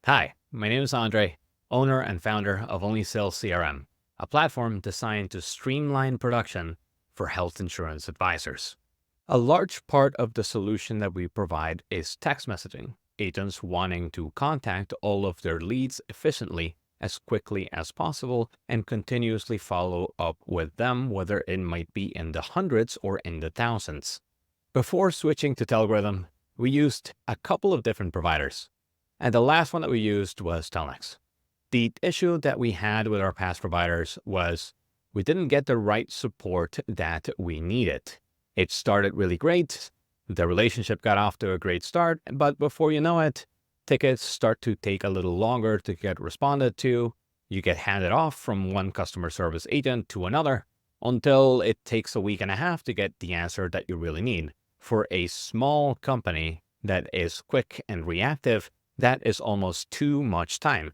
Hi, my name is Andre, owner and founder of OnlySales CRM, a platform designed to streamline production for health insurance advisors. A large part of the solution that we provide is text messaging, agents wanting to contact all of their leads efficiently as quickly as possible and continuously follow up with them, whether it might be in the hundreds or in the thousands. Before switching to Telgorithm, we used a couple of different providers, and the last one that we used was Telnex. The issue that we had with our past providers was we didn't get the right support that we needed. It started really great. The relationship got off to a great start, but before you know it, tickets start to take a little longer to get responded to. You get handed off from one customer service agent to another until it takes a week and a half to get the answer that you really need. For a small company that is quick and reactive, that is almost too much time.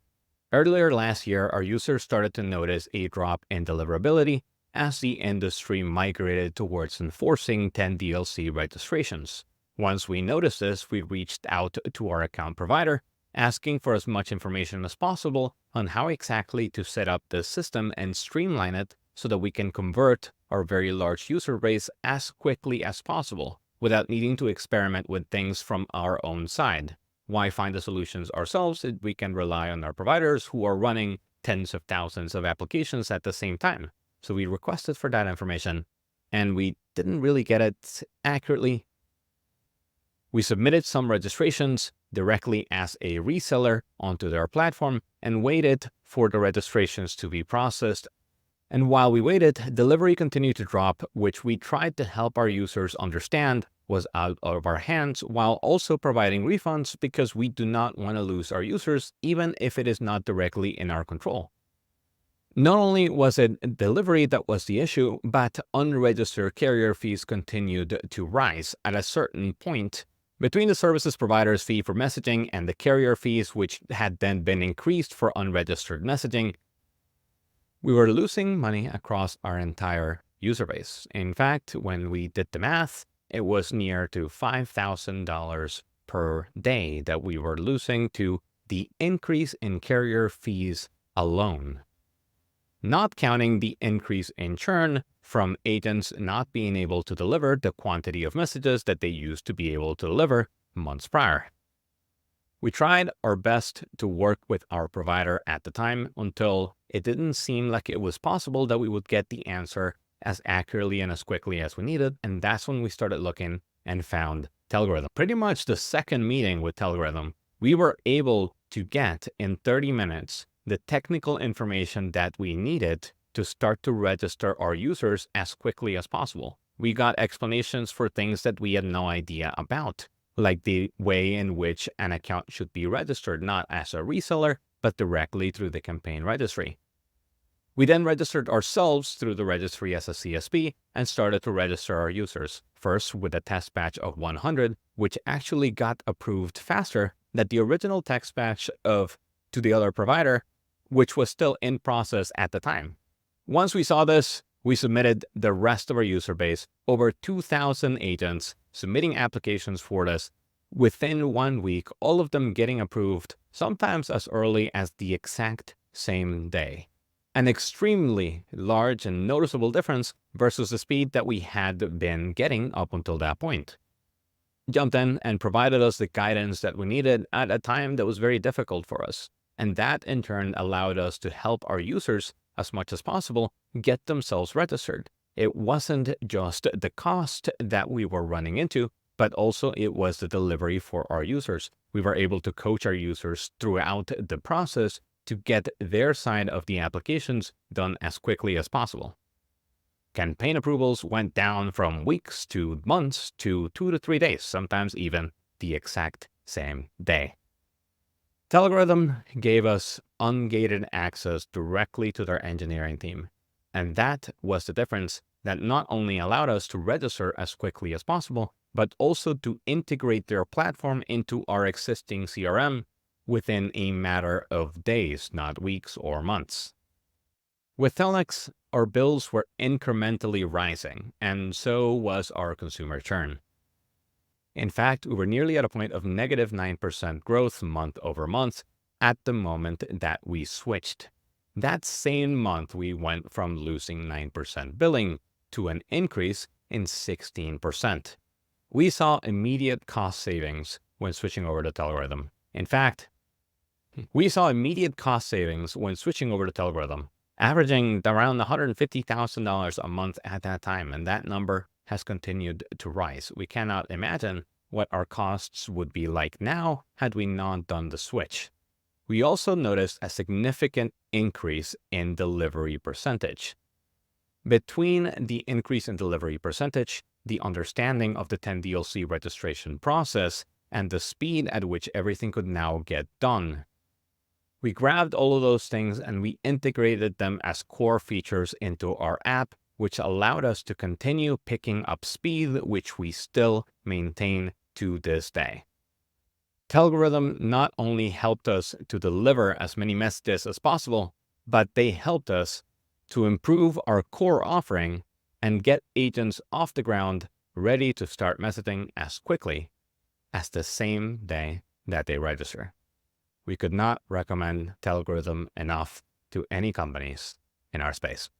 Earlier last year, our users started to notice a drop in deliverability as the industry migrated towards enforcing 10DLC registrations. Once we noticed this, we reached out to our account provider, asking for as much information as possible on how exactly to set up the system and streamline it so that we can convert our very large user base as quickly as possible without needing to experiment with things from our own side. Why find the solutions ourselves if we can rely on our providers who are running tens of thousands of applications at the same time? So we requested for that information, and we didn't really get it accurately. We submitted some registrations directly as a reseller onto their platform and waited for the registrations to be processed. And while we waited, delivery continued to drop, which we tried to help our users understand was out of our hands, while also providing refunds because we do not want to lose our users, even if it is not directly in our control. Not only was it delivery that was the issue, but unregistered carrier fees continued to rise. At a certain point, between the services provider's fee for messaging and the carrier fees, which had then been increased for unregistered messaging, we were losing money across our entire user base. In fact, when we did the math, it was near to $5,000 per day that we were losing to the increase in carrier fees alone, not counting the increase in churn from agents not being able to deliver the quantity of messages that they used to be able to deliver months prior. We tried our best to work with our provider at the time until it didn't seem like it was possible that we would get the answer as accurately and as quickly as we needed, and that's when we started looking and found Telgorithm. Pretty much the second meeting with Telgorithm, we were able to get in 30 minutes the technical information that we needed to start to register our users as quickly as possible. We got explanations for things that we had no idea about, like the way in which an account should be registered, not as a reseller, but directly through the campaign registry. We then registered ourselves through the registry as a CSP and started to register our users, first with a test batch of 100, which actually got approved faster than the original test batch to the other provider, which was still in process at the time. Once we saw this, we submitted the rest of our user base, over 2,000 agents submitting applications for this. Within 1 week, all of them getting approved, sometimes as early as the exact same day. An extremely large and noticeable difference versus the speed that we had been getting up until that point. Jumped in and provided us the guidance that we needed at a time that was very difficult for us. And that in turn allowed us to help our users as much as possible get themselves registered. It wasn't just the cost that we were running into, but also it was the delivery for our users. We were able to coach our users throughout the process to get their side of the applications done as quickly as possible. Campaign approvals went down from weeks to months to 2 to 3 days, sometimes even the exact same day. Telgorithm gave us ungated access directly to their engineering team, and that was the difference that not only allowed us to register as quickly as possible, but also to integrate their platform into our existing CRM within a matter of days, not weeks or months. With Telnex, our bills were incrementally rising, and so was our consumer churn. In fact, we were nearly at a point of negative 9% growth month over month at the moment that we switched. That same month, we went from losing 9% billing to an increase in 16%. We saw immediate cost savings when switching over to Telgorithm. In fact, we saw immediate cost savings when switching over to Telgorithm, averaging around $150,000 a month at that time, and that number has continued to rise. We cannot imagine what our costs would be like now had we not done the switch. We also noticed a significant increase in delivery percentage. Between the increase in delivery percentage, the understanding of the 10DLC registration process, and the speed at which everything could now get done, we grabbed all of those things and we integrated them as core features into our app, which allowed us to continue picking up speed, which we still maintain to this day. Telgorithm not only helped us to deliver as many messages as possible, but they helped us to improve our core offering and get agents off the ground ready to start messaging as quickly as the same day that they register. We could not recommend Telgorithm enough to any companies in our space.